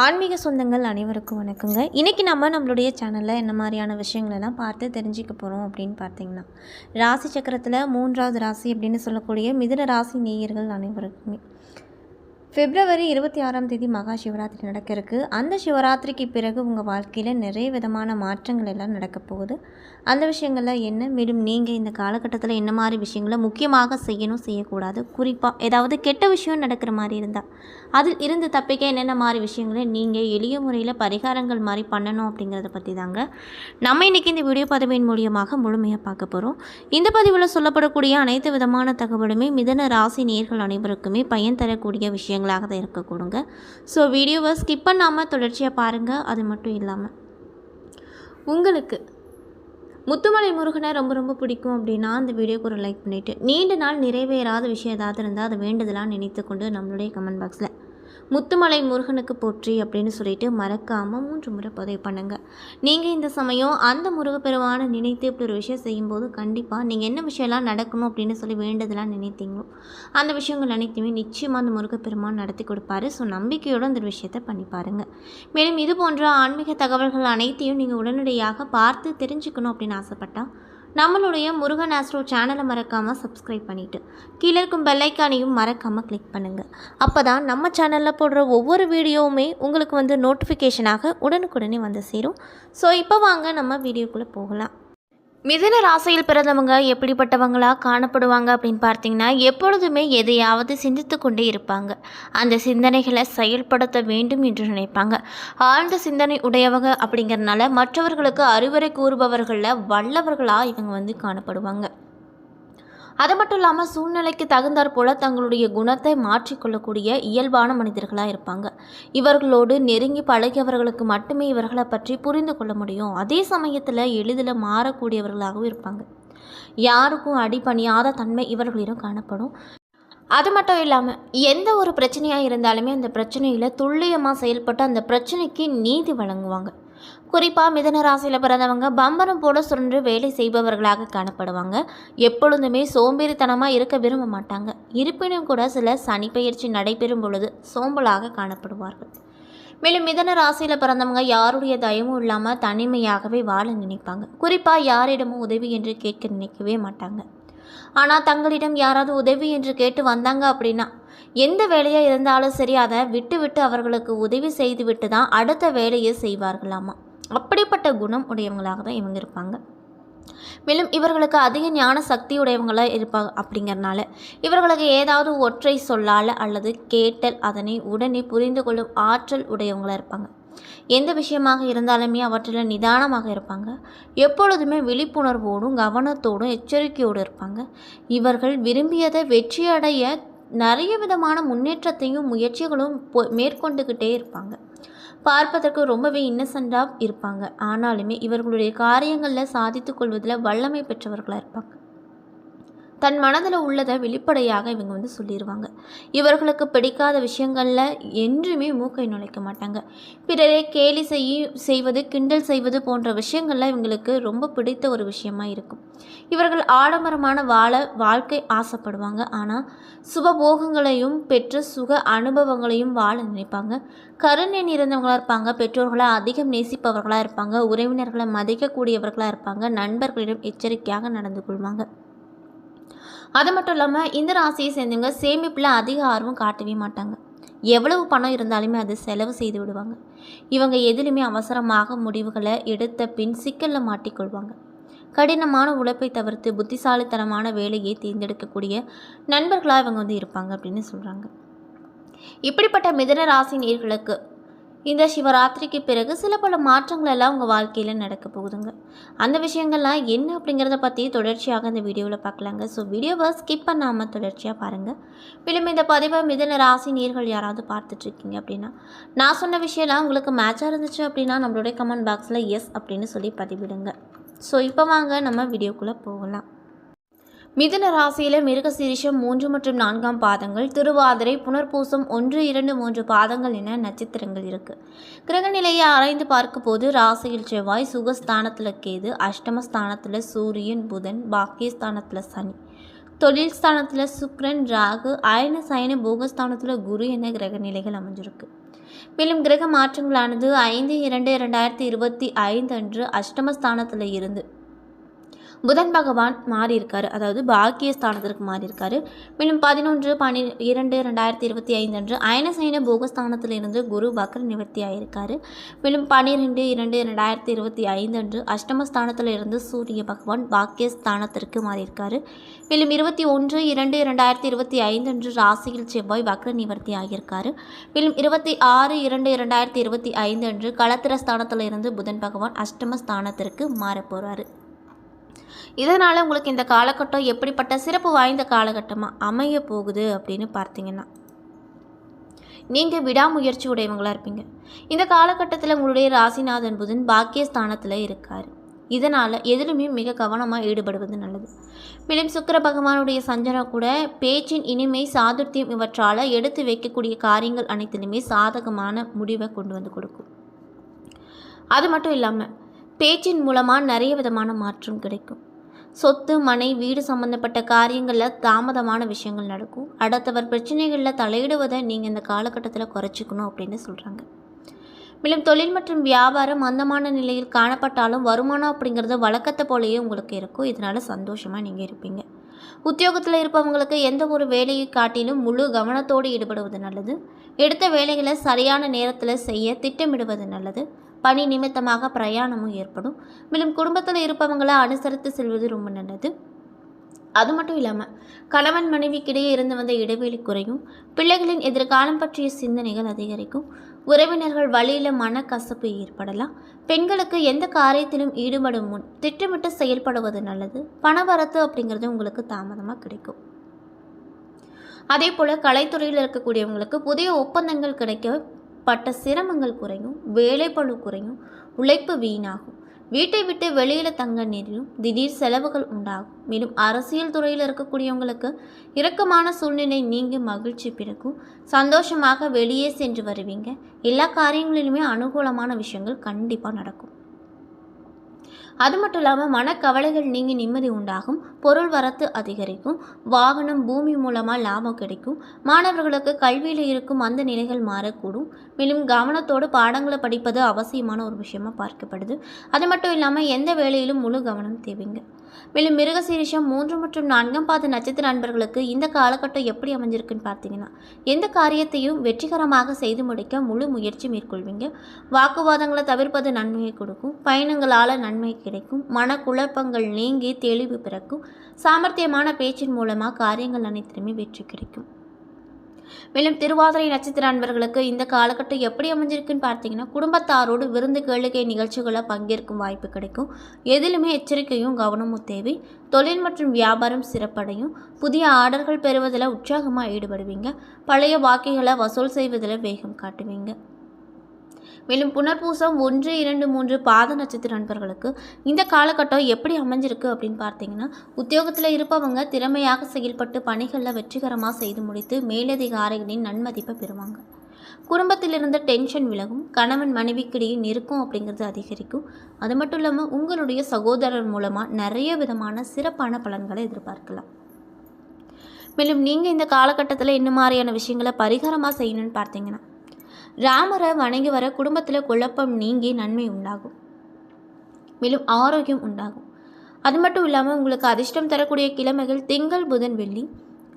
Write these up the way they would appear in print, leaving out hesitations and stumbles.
ஆன்மீக சொந்தங்கள் அனைவருக்கும் வணக்கங்க. இன்றைக்கி நம்மளுடைய சேனலில் என்ன மாதிரியான விஷயங்களெல்லாம் பார்த்து தெரிஞ்சுக்க போகிறோம் அப்படின்னு பார்த்தீங்கன்னா, ராசி சக்கரத்தில் 3வது ராசி அப்படின்னு சொல்லக்கூடிய மிதுன ராசி நேயர்கள் அனைவருக்குமே பிப்ரவரி 26ஆம் தேதி மகா சிவராத்திரி நடக்க இருக்குது. அந்த சிவராத்திரிக்கு பிறகு உங்கள் வாழ்க்கையில் நிறைய விதமான மாற்றங்கள் எல்லாம் நடக்க போகுது. அந்த விஷயங்கள்லாம் என்ன, மேலும் நீங்கள் இந்த காலகட்டத்தில் என்ன மாதிரி விஷயங்களை முக்கியமாக செய்யணும், செய்யக்கூடாது, குறிப்பாக ஏதாவது கெட்ட விஷயம் நடக்கிற மாதிரி இருந்தால் அதில் இருந்து தப்பிக்க என்னென்ன மாதிரி விஷயங்களை நீங்கள் எளிய முறையில் பரிகாரங்கள் மாதிரி பண்ணணும் அப்படிங்கிறத பற்றி தாங்க நம்ம இன்றைக்கி இந்த வீடியோ பதிவின் மூலியமாக முழுமையாக பார்க்க போகிறோம். இந்த பதிவில் சொல்லப்படக்கூடிய அனைத்து விதமான தகவலுமே மிதுன ராசி நேயர்கள் அனைவருக்குமே பயன் தரக்கூடிய விஷயங்களாக தான் இருக்கக்கூடுங்க. ஸோ வீடியோவை ஸ்கிப் பண்ணாமல் தொடர்ச்சியாக பாருங்கள். அது மட்டும் இல்லாமல் உங்களுக்கு முத்துமலை முருகனை ரொம்ப ரொம்ப பிடிக்கும் அப்படின்னா அந்த வீடியோக்கு ஒரு லைக் பண்ணிவிட்டு, நீண்ட நாள் நிறைவேறாத விஷயம் ஏதாவது இருந்தால் அதை வேண்டுதலாக நினைத்து கொண்டு நம்மளுடைய கமெண்ட் பாக்ஸில் முத்துமலை முருகனுக்கு போற்றி அப்படின்னு சொல்லிட்டு மறக்காமல் 3 முறை பதிவு பண்ணுங்கள். நீங்கள் இந்த சமயம் அந்த முருகப்பெருமானை நினைத்து இப்படி ஒரு விஷயம் செய்யும்போது கண்டிப்பாக நீங்கள் என்ன விஷயம்லாம் நடக்கணும் அப்படின்னு சொல்லி வேண்டதெல்லாம் நினைத்தீங்களோ அந்த விஷயங்கள் அனைத்துமே நிச்சயமாக அந்த முருகப்பெருமான் நடத்தி கொடுப்பாரு. ஸோ நம்பிக்கையோடு அந்த விஷயத்தை பண்ணி பாருங்கள். மேலும் இது போன்ற ஆன்மீக தகவல்கள் அனைத்தையும் நீங்கள் உடனடியாக பார்த்து தெரிஞ்சுக்கணும் அப்படின்னு ஆசைப்பட்டால் நம்மளுடைய முருகன் ஆஸ்ட்ரோ சேனலை மறக்காமல் சப்ஸ்கிரைப் பண்ணிவிட்டு கீழே இருக்கும் பெல்லைக்கானையும் மறக்காமல் கிளிக் பண்ணுங்கள். அப்போ தான் நம்ம சேனலில் போடுற ஒவ்வொரு வீடியோவுமே உங்களுக்கு நோட்டிஃபிகேஷனாக உடனுக்குடனே வந்து சேரும். ஸோ இப்போ வாங்க நம்ம வீடியோக்குள்ளே போகலாம். மிதுன ராசியில் பிறந்தவங்க எப்படிப்பட்டவங்களாக காணப்படுவாங்க அப்படின்னு பார்த்தீங்கன்னா, எப்பொழுதுமே எதையாவது சிந்தித்து கொண்டே இருப்பாங்க. அந்த சிந்தனைகளை செயல்படுத்த வேண்டும் என்று நினைப்பாங்க. ஆழ்ந்த சிந்தனை உடையவங்க அப்படிங்கிறதுனால மற்றவர்களுக்கு அறிவுரை கூறுபவர்களில் வல்லவர்களாக இவங்க காணப்படுவாங்க. அது மட்டும் இல்லாமல் சூழ்நிலைக்கு தகுந்தாற் போல் தங்களுடைய குணத்தை மாற்றிக்கொள்ளக்கூடிய இயல்பான மனிதர்களாக இருப்பாங்க. இவர்களோடு நெருங்கி பழகியவர்களுக்கு மட்டுமே இவர்களை பற்றி புரிந்து கொள்ள முடியும். அதே சமயத்தில் எளிதில் மாறக்கூடியவர்களாகவும் இருப்பாங்க. யாருக்கும் அடிபணியாத தன்மை இவர்களிடம் காணப்படும். அது மட்டும் இல்லாமல் எந்த ஒரு பிரச்சனையாக இருந்தாலுமே அந்த பிரச்சனையில் துல்லியமாக செயல்பட்டு அந்த பிரச்சனைக்கு நீதி வழங்குவாங்க. குறிப்பாக மிதுன ராசியில் பிறந்தவங்க பம்பரம் போல சுழன்று வேலை செய்பவர்களாக காணப்படுவாங்க. எப்பொழுதுமே சோம்பேறித்தனமாக இருக்க விரும்ப மாட்டாங்க. இருப்பினும் கூட சில சனி பெயர்ச்சி நடைபெறும் பொழுது சோம்பலாக காணப்படுவார்கள். மேலும் மிதுன ராசியில் பிறந்தவங்க யாருடைய தயமும் இல்லாமல் தனிமையாகவே வாழ நினைப்பாங்க. குறிப்பாக யாரிடமும் உதவி என்று கேட்க நினைக்கவே மாட்டாங்க. ஆனால் தங்களிடம் யாராவது உதவி என்று கேட்டு வந்தாங்க அப்படின்னா எந்த வேலையாக இருந்தாலும் சரி அதை விட்டு அவர்களுக்கு உதவி செய்துவிட்டு தான் அடுத்த வேலையை செய்வார்களாமா. அப்படிப்பட்ட குணம் உடையவங்களாக தான் இவங்க இருப்பாங்க. மேலும் இவர்களுக்கு அதிக ஞான சக்தி உடையவங்களாக இருப்பாங்க. அப்படிங்கிறனால இவர்களுக்கு ஏதாவது ஒற்றை சொல்லால் அல்லது கேட்டல் அதனை உடனே புரிந்து கொள்ளும் ஆற்றல் உடையவங்களாக இருப்பாங்க. எந்த விஷயமாக இருந்தாலுமே அவற்றில் நிதானமாக இருப்பாங்க. எப்பொழுதுமே விழிப்புணர்வோடும் கவனத்தோடும் எச்சரிக்கையோடு இருப்பாங்க. இவர்கள் விரும்பியதை வெற்றியடைய நிறைய விதமான முன்னேற்றத்தையும் முயற்சிகளும் மேற்கொண்டுக்கிட்டே இருப்பாங்க. பார்ப்பதற்கு ரொம்பவே இன்னசென்ட்டாக இருப்பாங்க. ஆனாலுமே இவர்களுடைய காரியங்களில் சாதித்து கொள்வதில் வல்லமை பெற்றவர்களாக இருப்பாங்க. தன் மனதில் உள்ளதை வெளிப்படையாக இவங்க சொல்லிடுவாங்க. இவர்களுக்கு பிடிக்காத விஷயங்களில் என்றுமே மூக்கை நுழைக்க மாட்டாங்க. பிறரை கேலி செய்வது கிண்டல் செய்வது போன்ற விஷயங்கள்லாம் இவங்களுக்கு ரொம்ப பிடித்த ஒரு விஷயமா இருக்கும். இவர்கள் ஆடம்பரமான வாழ்க்கை ஆசைப்படுவாங்க. ஆனால் சுபபோகங்களையும் பெற்று சுக அனுபவங்களையும் வாழ நினைப்பாங்க. கருணை நிறைந்தவங்களாக இருப்பாங்க. பெற்றோர்களை அதிகம் நேசிப்பவர்களாக இருப்பாங்க. உறவினர்களை மதிக்கக்கூடியவர்களாக இருப்பாங்க. நண்பர்களிடம் எச்சரிக்கையாக நடந்து கொள்வாங்க. அது மட்டும் இல்லாமல் இந்த ராசியை சேர்ந்தவங்க சேமிப்பில் அதிக ஆர்வம் காட்டவே மாட்டாங்க. எவ்வளவு பணம் இருந்தாலுமே அது செலவு செய்து விடுவாங்க. இவங்க எதிலுமே அவசரமாக முடிவுகளை எடுத்த பின் சிக்கலில் மாட்டிக்கொள்வாங்க. கடினமான உழைப்பை தவிர்த்து புத்திசாலித்தனமான வேலையை தேர்ந்தெடுக்கக்கூடிய நண்பர்களாக இவங்க இருப்பாங்க அப்படின்னு சொல்கிறாங்க. இப்படிப்பட்ட மிதுன ராசி நேயர்களுக்கு இந்த சிவராத்திரிக்கு பிறகு சில பல மாற்றங்கள் எல்லாம் உங்கள் வாழ்க்கையில் நடக்க போகுதுங்க. அந்த விஷயங்கள்லாம் என்ன அப்படிங்கிறத பற்றி தொடர்ச்சியாக இந்த வீடியோவில் பார்க்கலாங்க. ஸோ வீடியோவை ஸ்கிப் பண்ணாமல் தொடர்ச்சியாக பாருங்கள். மேலும் இந்த பதிவை மிதுன ராசி நேயர்கள் யாராவது பார்த்துட்ருக்கீங்க அப்படின்னா நான் சொன்ன விஷயம்லாம் உங்களுக்கு மேட்சாக இருந்துச்சு அப்படின்னா நம்மளுடைய கமெண்ட் பாக்ஸில் எஸ் அப்படின்னு சொல்லி பதிவிடுங்க. ஸோ இப்போ வாங்க நம்ம வீடியோக்குள்ளே போகலாம். மிதுன ராசியில் மிருகசீரிஷம் 3 மற்றும் 4ஆம் பாதங்கள், திருவாதிரை, புனர்பூசம் 1, 2, 3 பாதங்கள் என நட்சத்திரங்கள் இருக்குது. கிரகநிலையை ஆராய்ந்து பார்க்கும் போது ராசியில் செவ்வாய், சுகஸ்தானத்தில் கேது, அஷ்டமஸ்தானத்தில் சூரியன், புதன், பாக்கியஸ்தானத்தில் சனி, தொழில் ஸ்தானத்தில் சுக்கிரன், ராகு, அயன சயன போகஸ்தானத்தில் குரு என கிரகநிலைகள் அமைஞ்சிருக்கு. மேலும் கிரக மாற்றங்களானது 5/2/2025 அன்று அஷ்டமஸ்தானத்தில் இருந்து புதன் பகவான் மாறியிருக்காரு, அதாவது பாக்கியஸ்தானத்திற்கு மாறியிருக்காரு. மேலும் 11/2/2025 அன்று அயனசைன போகஸ்தானத்திலிருந்து குரு வக்ர நிவர்த்தி ஆகியிருக்காரு. மேலும் 12/2/2025 அன்று அஷ்டமஸ்தானத்தில் இருந்து சூரிய பகவான் பாக்கியஸ்தானத்திற்கு மாறியிருக்காரு. மேலும் 21/2/2025 அன்று ராசியில் செவ்வாய் வக்ர நிவர்த்தி ஆகியிருக்காரு. மேலும் 26/2/2025 அன்று களத்திரஸ்தானத்தில் இருந்து புதன் பகவான் அஷ்டமஸ்தானத்திற்கு மாறப்போகிறாரு. இதனால் உங்களுக்கு இந்த காலகட்டம் எப்படிப்பட்ட சிறப்பு வாய்ந்த காலகட்டமாக அமைய போகுது அப்படின்னு பார்த்தீங்கன்னா, நீங்கள் விடாமுயற்சி உடையவங்களாக இருப்பீங்க. இந்த காலகட்டத்தில் உங்களுடைய ராசிநாதன் புதன் பாக்கியஸ்தானத்தில் இருக்கார். இதனால் எதிலுமே மிக கவனமாக ஈடுபடுவது நல்லது. மேலும் சுக்கிர பகவானுடைய சஞ்சனம் கூட பேச்சின் இனிமை, சாதுர்த்தியம் இவற்றால் எடுத்து வைக்கக்கூடிய காரியங்கள் அனைத்திலுமே சாதகமான முடிவை கொண்டு வந்து கொடுக்கும். அது மட்டும் இல்லாமல் பேச்சின் மூலமாக நிறைய விதமான மாற்றம் கிடைக்கும். சொத்து, மனை, வீடு சம்மந்தப்பட்ட காரியங்களில் தாமதமான விஷயங்கள் நடக்கும். அடுத்தவர் பிரச்சனைகளில் தலையிடுவதை நீங்கள் இந்த காலகட்டத்தில் குறைச்சிக்கணும் அப்படின்னு சொல்கிறாங்க. மேலும் தொழில் மற்றும் வியாபாரம் மந்தமான நிலையில் காணப்பட்டாலும் வருமானம் அப்படிங்கிறது வழக்கத்தை போலேயே உங்களுக்கு இருக்கும். இதனால் சந்தோஷமாக நீங்கள் இருப்பீங்க. உத்தியோகத்தில் இருப்பவங்களுக்கு எந்த ஒரு வேலையை காட்டிலும் முழு கவனத்தோடு ஈடுபடுவது நல்லது. எடுத்த வேலைகளை சரியான நேரத்தில் செய்ய திட்டமிடுவது நல்லது. பணி நிமித்தமாக பிரயாணமும் ஏற்படும். மேலும் குடும்பத்தில் இருப்பவங்களை அனுசரித்து செல்வது ரொம்ப நல்லது. அது மட்டும் இல்லாமல் கணவன் மனைவிக்கிடையே இருந்து வந்த இடைவெளி குறையும். பிள்ளைகளின் எதிர்காலம் பற்றிய சிந்தனைகள் அதிகரிக்கும். உறவினர்கள் வழியில் மனக்கசப்பு ஏற்படலாம். பெண்களுக்கு எந்த காரியத்திலும் ஈடுபடும் முன் திட்டமிட்டு செயல்படுவது நல்லது. பணவரத்து அப்படிங்கிறது உங்களுக்கு தாமதமாக கிடைக்கும். அதே போல் கலைத்துறையில் இருக்கக்கூடியவங்களுக்கு புதிய ஒப்பந்தங்கள் கிடைக்கப்பட்ட சிரமங்கள் குறையும். வேலைப்பளு குறையும். உழைப்பு வீணாகும். வீட்டை விட்டு வெளியில் தங்க நேரிடும். திடீர் செலவுகள் உண்டாகும். மேலும் அரசியல் துறையில் இருக்கக்கூடியவங்களுக்கு இறுக்கமான சூழ்நிலை நீங்கி மகிழ்ச்சி பிறக்கும். சந்தோஷமாக வெளியே சென்று வருவீங்க. எல்லா காரியங்களிலுமே அனுகூலமான விஷயங்கள் கண்டிப்பாக நடக்கும். அது மட்டும் இல்லாமல் மனக்கவலைகள் நீங்கி நிம்மதி உண்டாகும். பொருள் வரத்து அதிகரிக்கும். வாகனம், பூமி மூலமாக லாபம் கிடைக்கும். மாணவர்களுக்கு கல்வியில் இருக்கும் அந்த நிலைகள் மாறக்கூடும். மேலும் கவனத்தோடு பாடங்களை படிப்பது அவசியமான ஒரு விஷயமா பார்க்கப்படுது. அது மட்டும் இல்லாமல் எந்த வேலையிலும் முழு கவனம் தேவைங்க. மேலும் மிருகசீரிஷம் 3 மற்றும் 4ஆம் பாத நட்சத்திர நண்பர்களுக்கு இந்த காலகட்டம் எப்படி அமைஞ்சிருக்குன்னு பார்த்தீங்கன்னா, எந்த காரியத்தையும் வெற்றிகரமாக செய்து முடிக்க முழு முயற்சி மேற்கொள்வீங்க. வாக்குவாதங்களை தவிர்ப்பது நன்மையை கொடுக்கும். பயணங்களால் நன்மை கிடைக்கும். மனக்குழப்பங்கள் நீங்கி தெளிவு பிறக்கும். சாமர்த்தியமான பேச்சின் மூலமாக காரியங்கள் அனைத்திலுமே வெற்றி கிடைக்கும். மேலும் திருவாதிரை நட்சத்திர அன்பர்களுக்கு இந்த காலகட்டம் எப்படி அமைஞ்சிருக்குன்னு பார்த்தீங்கன்னா, குடும்பத்தாரோடு விருந்து கேளிக்கை நிகழ்ச்சிகளை பங்கேற்கும் வாய்ப்பு கிடைக்கும். எதிலுமே எச்சரிக்கையும் கவனமும் தேவை. தொழில் மற்றும் வியாபாரம் சிறப்படையும். புதிய ஆர்டர்கள் பெறுவதில் உற்சாகமாக ஈடுபடுவீங்க. பழைய வாக்கிகளை வசூல் செய்வதில் வேகம் காட்டுவீங்க. மேலும் புனர்பூசம் 1, 2, 3 பாத நட்சத்திர நண்பர்களுக்கு இந்த காலகட்டம் எப்படி அமைஞ்சிருக்கு அப்படின்னு பார்த்தீங்கன்னா, உத்தியோகத்தில் இருப்பவங்க திறமையாக செயல்பட்டு பணிகளில் வெற்றிகரமாக செய்து முடித்து மேலதிகாரிகளின் நன்மதிப்பை பெறுவாங்க. குடும்பத்தில் இருந்த டென்ஷன் விலகும். கணவன் மனைவிக்கிடையே நெருக்கம் அப்படிங்கிறது அதிகரிக்கும். அது மட்டும் இல்லாமல் உங்களுடைய சகோதரர் மூலமாக நிறைய விதமான சிறப்பான பலன்களை எதிர்பார்க்கலாம். மேலும் நீங்கள் இந்த காலகட்டத்தில் என்ன மாதிரியான விஷயங்களை பரிகாரமாக செய்யணும்னு பார்த்தீங்கன்னா, ராமரை வணங்கி வர குடும்பத்தில் குழப்பம் நீங்கி நன்மை உண்டாகும். மேலும் ஆரோக்கியம் உண்டாகும். அது மட்டும் இல்லாமல் உங்களுக்கு அதிர்ஷ்டம் தரக்கூடிய கிழமைகள் திங்கள், புதன், வெள்ளி.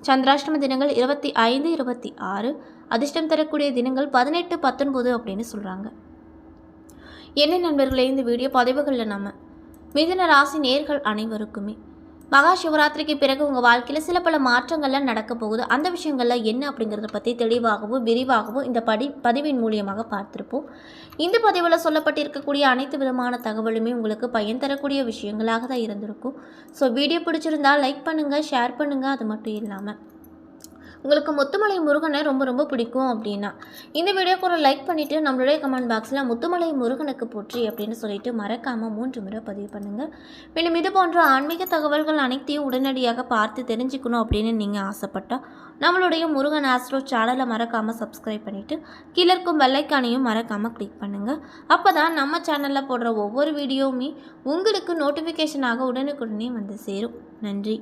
சந்திராஷ்டம தினங்கள் 25, 26. அதிர்ஷ்டம் தரக்கூடிய தினங்கள் 18, 19 அப்படின்னு சொல்கிறாங்க. என்ன நண்பர்களே, இந்த வீடியோ பதிவுகளில் நம்ம மிதுன ராசி நேர்கள் அனைவருக்குமே மகா சிவராத்திரிக்கு பிறகு உங்கள் வாழ்க்கையில் சில பல மாற்றங்கள்லாம் நடக்க போகுது. அந்த விஷயங்கள்லாம் என்ன அப்படிங்கிறத பற்றி தெளிவாகவும் விரிவாகவும் இந்த பதிவின் மூலியமாக பார்த்துருப்போம். இந்த பதிவில் சொல்லப்பட்டிருக்கக்கூடிய அனைத்து விதமான தகவலுமே உங்களுக்கு பயன் தரக்கூடிய விஷயங்களாக தான் இருந்திருக்கும். ஸோ வீடியோ பிடிச்சிருந்தால் லைக் பண்ணுங்கள், ஷேர் பண்ணுங்கள். அது மட்டும் இல்லாமல் உங்களுக்கு முத்துமலை முருகனை ரொம்ப ரொம்ப பிடிக்கும் அப்படின்னா இந்த வீடியோக்கு ஒரு லைக் பண்ணிவிட்டு நம்மளுடைய கமெண்ட் பாக்ஸில் முத்துமலை முருகனுக்கு போற்றி அப்படின்னு சொல்லிட்டு மறக்காமல் 3 முறை பதிவு பண்ணுங்கள். மேலும் இது போன்ற ஆன்மீக தகவல்கள் அனைத்தையும் உடனடியாக பார்த்து தெரிஞ்சுக்கணும் அப்படின்னு நீங்கள் ஆசைப்பட்டால் நம்மளுடைய முருகன் ஆஸ்ட்ரோ சேனலை மறக்காமல் சப்ஸ்கிரைப் பண்ணிவிட்டு கீழே இருக்கும் பெல்லைக்கானையும் மறக்காமல் கிளிக் பண்ணுங்கள். அப்போ தான் நம்ம சேனலில் போடுற ஒவ்வொரு வீடியோவுமே உங்களுக்கு நோட்டிஃபிகேஷனாக உடனுக்குடனே வந்து சேரும். நன்றி.